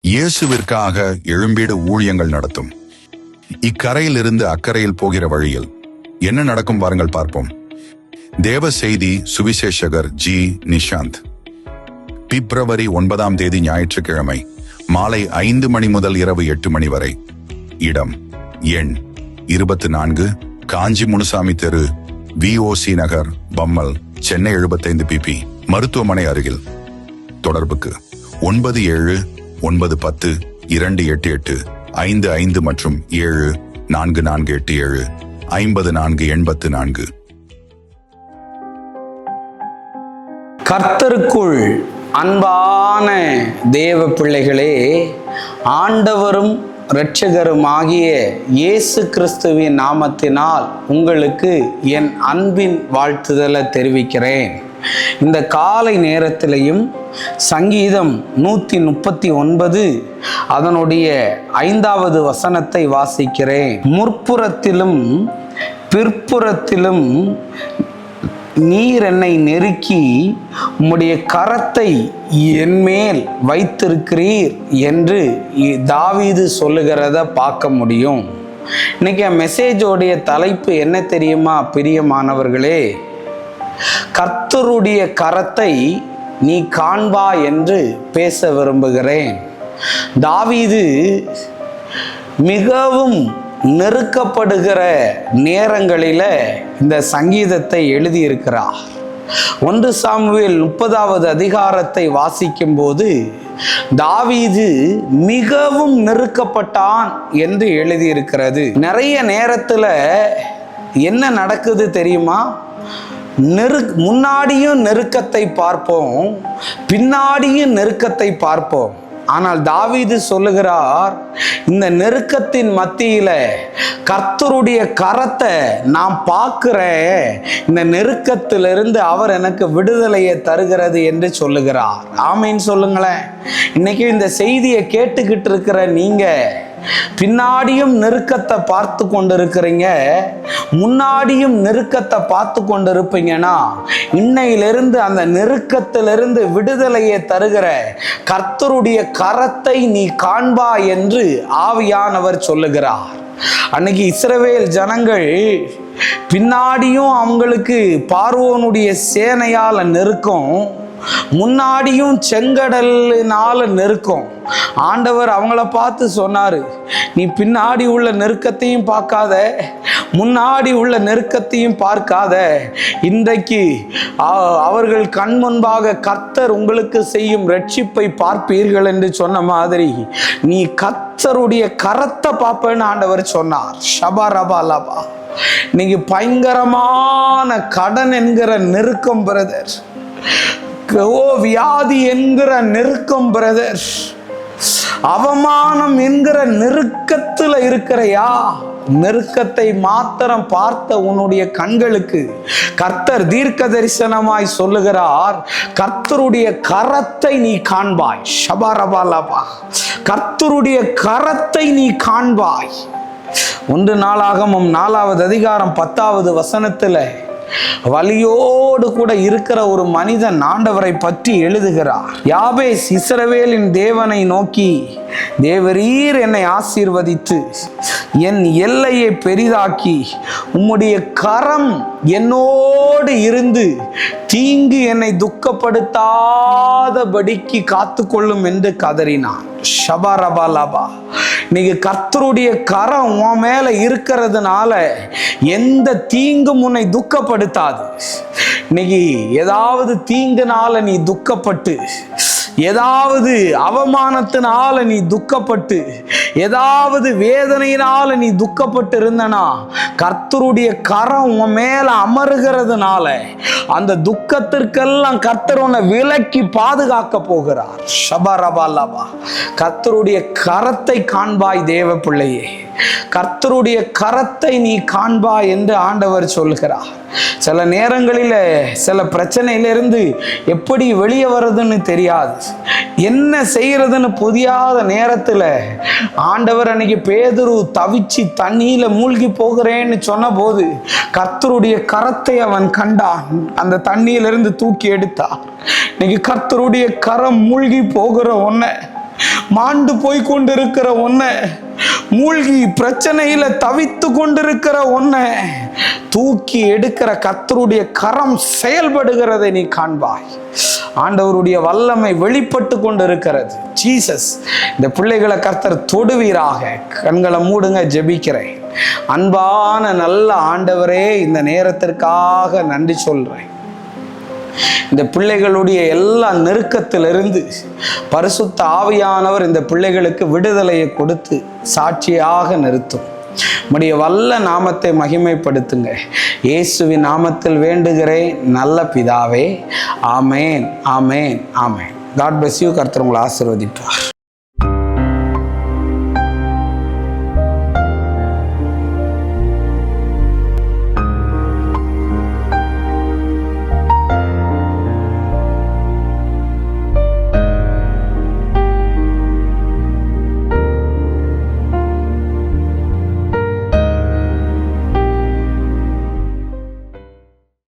இயேசுவிற்காக எழும்பீடு ஊழியங்கள் நடத்தும். இக்கரையிலிருந்து அக்கறையில் போகிற வழியில் என்ன நடக்கும் பாருங்கள், பார்ப்போம். தேவ செய்தி சுவிசேஷகர் ஜி. நிஷாந்த். பிப்ரவரி 9 ஞாயிற்றுக்கிழமை மாலை 5 மணி முதல் இரவு 8 மணி வரை. இடம் எண் 24, காஞ்சி முனுசாமி தெரு, VOC நகர், பம்மல், சென்னை 75 PP, மருத்துவமனை அருகில். தொடர்புக்கு 97-910-288-55 மற்றும் 74487-5484. கர்த்தருக்குள் அன்பான தேவ பிள்ளைகளே, ஆண்டவரும் இரட்சகருமாகிய இயேசு கிறிஸ்துவின் நாமத்தினால் உங்களுக்கு என் அன்பின் வாழ்த்துதலை தெரிவிக்கிறேன். இந்த காலை நேரத்திலையும் சங்கீதம் 139 அதனுடைய 5வது வசனத்தை வாசிக்கிறேன். முற்புறத்திலும் பிற்புறத்திலும் நீர் என்னை நெருக்கி உம்முடைய கரத்தை என்மேல் வைத்திருக்கிறீர் என்று தாவீது சொல்லுகிறத பார்க்க முடியும். இன்னைக்கு மெசேஜோடைய தலைப்பு என்ன தெரியுமா பிரியமானவர்களே? கர்த்தருடைய கரத்தை நீ காண்பா என்று பேச விரும்புகிறேன். தாவீது மிகவும் நெருக்கப்படுகிற நேரங்களில இந்த சங்கீதத்தை எழுதியிருக்கிறார். 1 சாமுவேல் 30வது அதிகாரத்தை வாசிக்கும் போது தாவீது மிகவும் நெருக்கப்பட்டான் என்று எழுதியிருக்கிறது. நிறைய நேரத்துல என்ன நடக்குது தெரியுமா? முன்னாடியும் நெருக்கத்தை பார்ப்போம், பின்னாடியும் நெருக்கத்தை பார்ப்போம். ஆனால் தாவீது சொல்லுகிறார், இந்த நெருக்கத்தின் மத்தியில கர்த்தருடைய கரத்தை நான் பார்க்கிறேன், இந்த நெருக்கத்திலிருந்து அவர் எனக்கு விடுதலையை தருகிறது என்று சொல்லுகிறார். ஆமீன் சொல்லுங்களேன். இன்னைக்கு இந்த செய்தியை கேட்டுக்கிட்டு இருக்கிற நீங்க பின்னாடியும் நெருக்கத்தை பார்த்து கொண்டிருக்கிறீங்க, முன்னாடியும் நெருக்கத்தை பார்த்து கொண்டிருப்பீங்கன்னா இன்னையிலிருந்து அந்த நெருக்கத்திலிருந்து விடுதலையை தருகிற கர்த்தருடைய கரத்தை நீ காண்பா என்று ஆவியானவர் சொல்லுகிறார். அன்னைக்கு இஸ்ரவேல் ஜனங்கள் பின்னாடியும் அவங்களுக்கு பார்வோனுடைய சேனையால நெருக்கம், முன்னாடியும் செங்கடலினால நெருக்கம். ஆண்டவர் அவங்கள பார்த்து சொன்னாரு, நீ பின்னாடி உள்ள நெருக்கத்தையும் பார்க்காத, முன்னாடி உள்ள நெருக்கத்தையும் பார்க்காத, இன்றைக்கு அவர்கள் கண் முன்பாக கர்த்தர் உங்களுக்கு செய்யும் ரட்சிப்பை பார்ப்பீர்கள் என்று சொன்ன மாதிரி நீ கர்த்தருடைய கரத்தை பார்ப்பேன்னு ஆண்டவர் சொன்னார். ஷபரபாலபா. நீங்க பயங்கரமான கடன் என்கிற நெருக்கம் பிரதர், வியாதி என்கிற நெருக்கம் பிரதர், அவமானம் என்கிற நெருக்கத்துல இருக்கிறையா? நெருக்கத்தை மாத்திரம் பார்த்த உன்னுடைய கண்களுக்கு கர்த்தர் தீர்க்க தரிசனமாய் சொல்லுகிறார், கர்த்தருடைய கரத்தை நீ காண்பாய். ஷபரபாலபா. கர்த்தருடைய கரத்தை நீ காண்பாய். 1 நாளாகமம் 4வது அதிகாரம் 10வது வசனத்துல வலியோடு கூட இருக்கிற ஒரு மனிதன் ஆண்டவரை பற்றி எழுதுகிறார். யாபேஸ் இஸ்ரவேலின் தேவனை நோக்கி, தேவரீர் என்னை ஆசீர்வதித்து என் எல்லையை பெரிதாக்கி உம்முடைய கரம் என்னோடு இருந்து தீங்கு என்னை துக்கப்படுத்தாதபடிக்கு காத்து கொள்ளும் என்று கதறினான். ஷபரபாலபா. நீங்க கர்த்தருடைய கரம் உன் மேல இருக்கிறதுனால எந்த தீங்கும் உன்னை துக்கப்படுத்தாது. இன்னைக்கு ஏதாவது தீங்குனால நீ துக்கப்பட்டு, ஏதாவது அவமானத்தினால நீ துக்கப்பட்டு, ஏதாவது வேதனையினால நீ துக்கப்பட்டு இருந்தனா, கர்த்தருடைய கரம் உன் மேல அமருகிறதுனால அந்த துக்கத்திற்கெல்லாம் கர்த்தர் உன்னை விலக்கி பாதுகாக்க போகிறார். ஷபரபாலபா. கர்த்தருடைய கரத்தை காண்பாய் தேவ பிள்ளையே, கர்த்தருடைய கரத்தை நீ காண்பாய் என்று ஆண்டவர் சொல்கிறார். சில நேரங்களில் சில பிரச்சனையிலிருந்து எப்படி வெளியே வர்றதுன்னு தெரியாது, என்ன செய்யறதுன்னு புரியாத நேரத்தில் ஆண்டவர் அன்னைக்கு பேதுரு தவிச்சு தண்ணியில மூழ்கி போகிறேன்னு சொன்ன போது கர்த்தருடைய கரத்தை அவன் கண்டான், அந்த தண்ணியிலிருந்து தூக்கி எடுத்தான். இன்னைக்கு கர்த்தருடைய கரம் மூழ்கி போகிற ஒன்ன மாண்டு போய் கொண்டிருக்கிற உன்னை, மூழ்கி பிரச்சனையில தவித்து கொண்டிருக்கிற உன்னை தூக்கி எடுக்கிற கர்த்தருடைய கரம் செயல்படுகிறதை நீ காண்பாய். ஆண்டவருடைய வல்லமை வெளிப்பட்டு கொண்டிருக்கிறது. ஜீசஸ், இந்த பிள்ளைகளை கர்த்தர் தொடுவீராக. கண்களை மூடுங்க, ஜெபிக்கிறேன். அன்பான நல்ல ஆண்டவரே, இந்த நேரத்திற்காக நன்றி சொல்றேன். இந்த பிள்ளைகளுடைய எல்லா நெருக்கத்திலிருந்து பரிசுத்த ஆவியானவர் இந்த பிள்ளைகளுக்கு விடுதலையை கொடுத்து சாட்சியாக நிறுத்தும். உம்முடைய வல்ல நாமத்தை மகிமைப்படுத்துங்க. இயேசுவின் நாமத்தில் வேண்டுகிறேன் நல்ல பிதாவே. ஆமேன், ஆமேன், ஆமேன். God bless you. கர்த்தர் உங்களை ஆசீர்வதிப்பார்.